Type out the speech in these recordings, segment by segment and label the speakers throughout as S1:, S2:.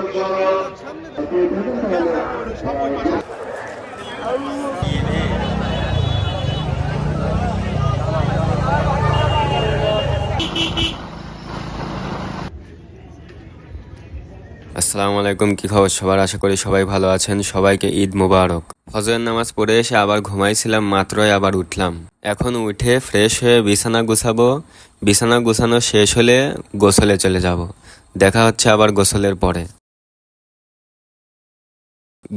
S1: আসসালামু আলাইকুম, কি খবর সবার? আশা করি সবাই ভালো আছেন। সবাইকে ঈদ মোবারক। ফজরের নামাজ পড়ে এসে আবার ঘুমাইছিলাম, মাত্রই আবার উঠলাম। এখন উঠে ফ্রেশ হয়ে বিছানা গুছাবো। বিছানা গুছানো শেষ হলে গোসলে চলে যাব। দেখা হচ্ছে আবার গোসলের পরে।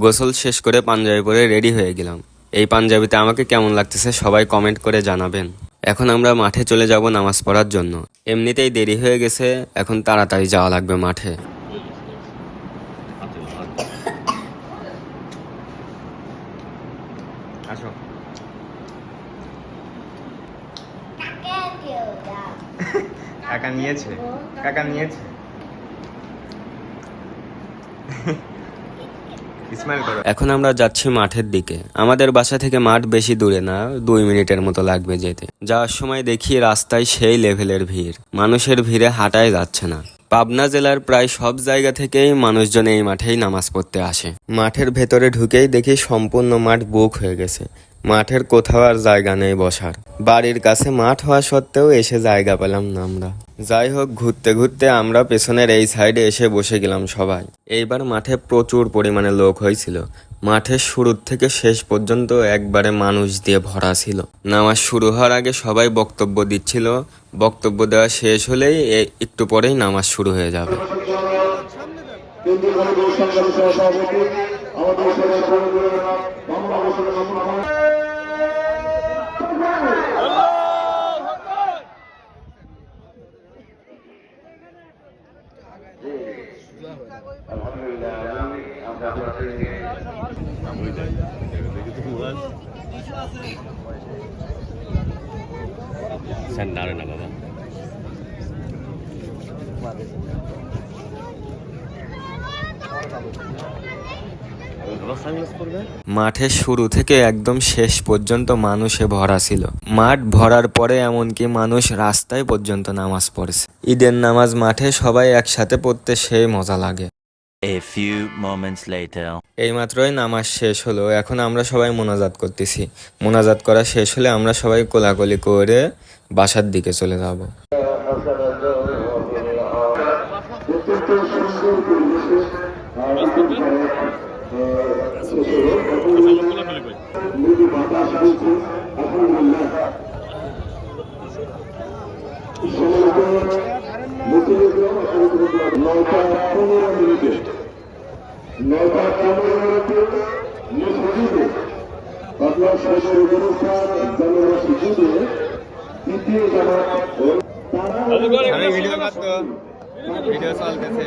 S1: গোসল শেষ করে পাঞ্জাবি পরে রেডি হয়ে গেলাম। এই পাঞ্জাবিতে আমাকে কেমন লাগতেছে সবাই কমেন্ট করে জানাবেন। এখন আমরা মাঠে চলে যাব নামাজ পড়ার জন্য। এমনিতেই দেরি হয়ে গেছে, এখন তাড়াতাড়ি যাওয়া লাগবে মাঠে। আসো। কাকা নিয়েছে, কাকা নিয়েছে। এখন আমরা যাচ্ছি মাঠের দিকে। আমাদের বাসা থেকে মাঠ বেশি দূরে না, 2 মিনিটের মতো লাগবে যেতে। যাওয়ার সময় দেখি রাস্তায় সেই লেভেলের ভিড়, মানুষের ভিড়ে হাঁটাই যাচ্ছে না। পাবনা জেলার প্রায় সব জায়গা থেকেই মানুষজন এই মাঠেই নামাজ পড়তে আসে। মাঠের ভেতরে ঢুকেই দেখি সম্পূর্ণ মাঠ বুক হয়ে গেছে। মাঠের কোথাও আর জায়গা নেই বসার। বাড়ির কাছে মাঠ হওয়া সত্ত্বেও এসে জায়গা পেলাম না আমরা। যাই হোক, ঘুরতে ঘুরতে আমরা পেছনের এই সাইডে এসে বসে গেলাম সবাই। এইবার মাঠে প্রচুর পরিমাণে লোক হয়েছিল। মাঠের শুরু থেকে শেষ পর্যন্ত একবারে মানুষ দিয়ে ভরা ছিল। নামাজ শুরু হওয়ার আগে সবাই বক্তব্য দিচ্ছিল। বক্তব্য দেওয়া শেষ হলেই একটু পরেই নামাজ শুরু হয়ে যাবে। মাঠের শুরু থেকে একদম শেষ পর্যন্ত মানুষে ভরা ছিল। মাঠ ভরার পরে এমনকি মানুষ রাস্তায় পর্যন্ত নামাজ পড়েছে। ঈদের নামাজ মাঠে সবাই একসাথে পড়তে সেই মজা লাগে।
S2: A few moments later.
S1: এইমাত্রই নামাজ শেষ হলো, এখন আমরা সবাই মোনাজাত করতেছি। মোনাজাত করা শেষ হলে আমরা সবাই কোলাকুলি করে বাসার দিকে চলে যাব। ভিডিও চলতেছে।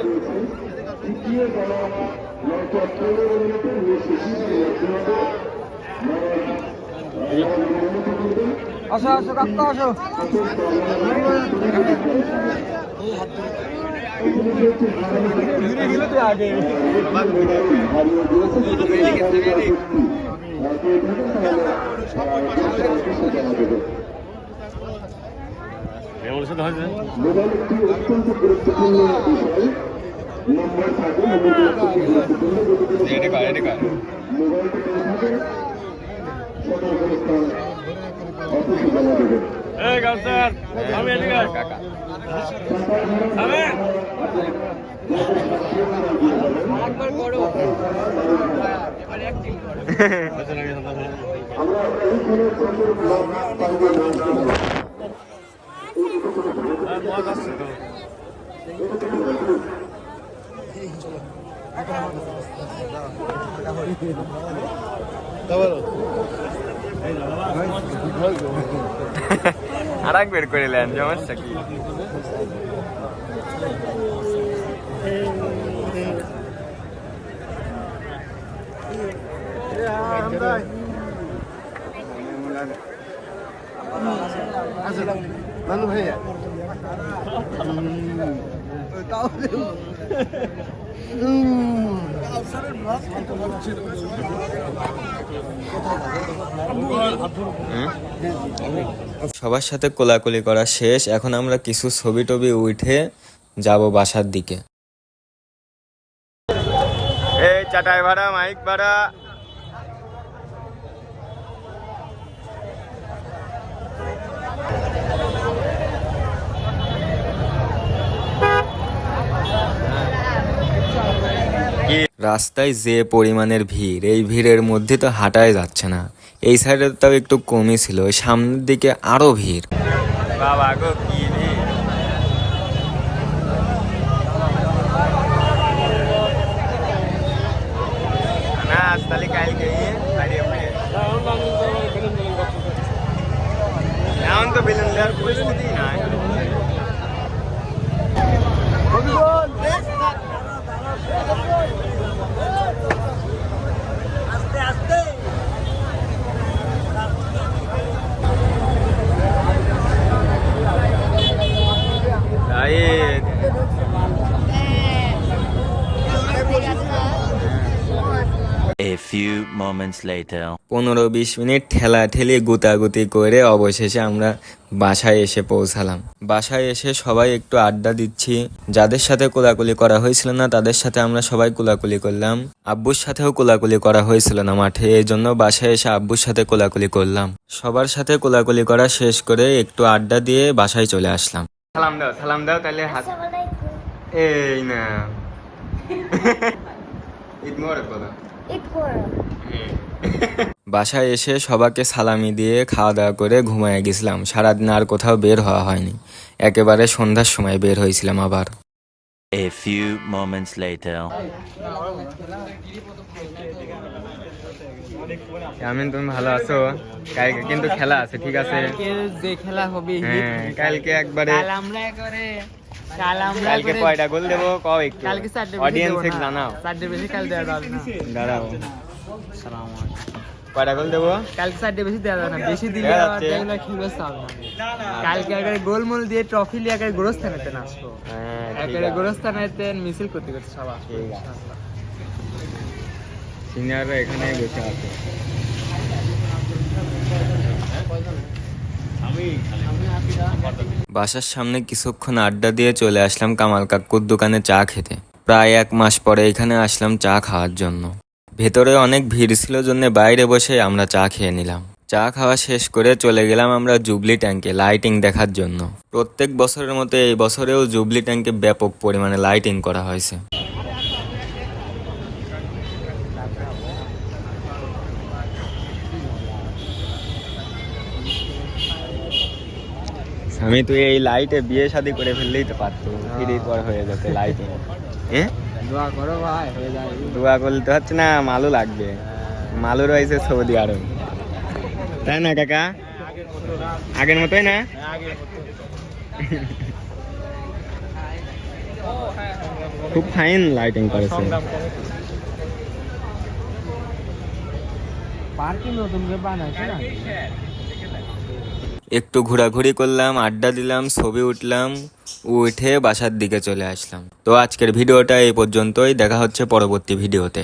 S3: আসো আসো কাকা আসো। আগে
S4: মোবাইল একটি অত্যন্ত গুরুত্বপূর্ণ বিষয়। নম্বর থাকে মোবাইলটি থাকে সকল অবস্থা অফিসে জমা দেবেন। আমরা এইখানে প্রচুর লোক
S1: আর এক বের করে নেন, সমস্যা কি?
S3: মানু ভাইয়া
S1: সবার সাথে কোলাকুলি করা শেষ। এখন আমরা কিছু ছবি টবি উঠে যাব বাসার দিকে। চাটাই ভাড়া, মাইক ভাড়া। রাস্তায় যে পরিমাণের ভিড়, এই ভিড়ের মধ্যে তো হাঁটাই যাচ্ছে না। এই সাইডে তাও একটু কমই ছিল, সামনের দিকে আরো ভিড়। বাবা গো কি ভিড়! না তাহলে কালকে এখন তো বেলুন দেওয়ার পরিস্থিতি নাই।
S2: A few moments later.
S1: 15-20 minute ঠেলা ঠেলি গুতাগুতি করে অবশেষে আমরা বাসায় এসে পৌঁছালাম। বাসায় এসে সবাই একটু আড্ডা দিচ্ছি। যাদের সাথে কোলাকুলি করা হয়েছিল না তাদের সাথে আমরা সবাই কোলাকুলি করলাম। আব্বুর সাথেও কোলাকুলি করা হয়েছিল না মাঠে, এই জন্য বাসায় এসে আব্বুর সাথে কোলাকুলি করলাম। সবার সাথে কোলাকুলি করা শেষ করে একটু আড্ডা দিয়ে বাসায় চলে আসলাম। সালাম দাও তাহলে হাত। এই না ঈদ মোবারক বলো। বাসায় এসে সবাইকে সালামি দিয়ে খাওয়া দাওয়া করে ঘুমায় গেছিলাম। সারাদিন আর কোথাও বের হওয়া হয়নি, একেবারে সন্ধ্যার সময় বের হয়েছিলাম আবার।
S2: A few moments later.
S1: আমিন, তুমি ভালো আছো? কালকে কিন্তু খেলা আছে, ঠিক আছে?
S3: যে খেলা হবে
S1: হ্যাঁ, কালকে একবারে কালকে কয়টা গোল দেবো কও একটু,
S3: কালকে 4টে
S1: অডিয়েন্সকে জানাও।
S3: 4টে বেশি কাল দেওয়া যাবে না।
S1: দাঁড়াও, কয়টা গোল দেবো?
S3: কালকে 4টে বেশি দেওয়া যাবে না, বেশি দিলে
S1: দেওয়া
S3: আবার
S1: যাচ্ছে।
S3: দেখলে খেলবে চাও না। কালকে একবারে গোলমোল দিয়ে ট্রফি নিয়ে একবারে গোরস্থানেতে আসবো,
S1: হ্যাঁ, ঠিক
S3: একবারে
S1: আছে।
S3: গোরস্থানেতে মিছিল করতে করতে সব আসবো।
S1: ঠিক আছে। সিনিয়ররা এখানে বসে আছে। বাসার সামনে কিছুক্ষণ আড্ডা দিয়ে চলে আসলাম কামাল কাকুর দোকানে চা খেতে। প্রায় 1 মাস পরে এখানে আসলাম চা খাওয়ার জন্য। ভেতরে অনেক ভিড় ছিল জন্য বাইরে বসে আমরা চা খেয়ে নিলাম। চা খাওয়া শেষ করে চলে গেলাম আমরা জুবলি ট্যাঙ্কে লাইটিং দেখার জন্য। প্রত্যেক বছরের মতো এই বছরেও জুবলি ট্যাঙ্কে ব্যাপক পরিমাণে লাইটিং করা হয়েছে। আমি তুই এই লাইটে বিয়ে শাদী করে ফেললেই তো পারতো, ফ্রি পর হয়ে যেত লাইটিং। হ্যাঁ,
S3: দোয়া করো ভাই, হয়ে যাবে।
S1: দোয়া করতে হচ্ছে না, মালু লাগবে। মালু রয়েছে সৌদি আরব, তাই না কাকা? আগের মতোই না? খুব ফাইন লাইটিং করেছে।
S3: পার্কিং নতুন করে বানাইছে না?
S1: একটু ঘোরাঘুরি করলাম, আড্ডা দিলাম, ছবি উঠলাম, উঠে বাসার দিকে চলে আসলাম। তো আজকের ভিডিওটা এই পর্যন্তই, দেখা হচ্ছে পরবর্তী ভিডিওতে।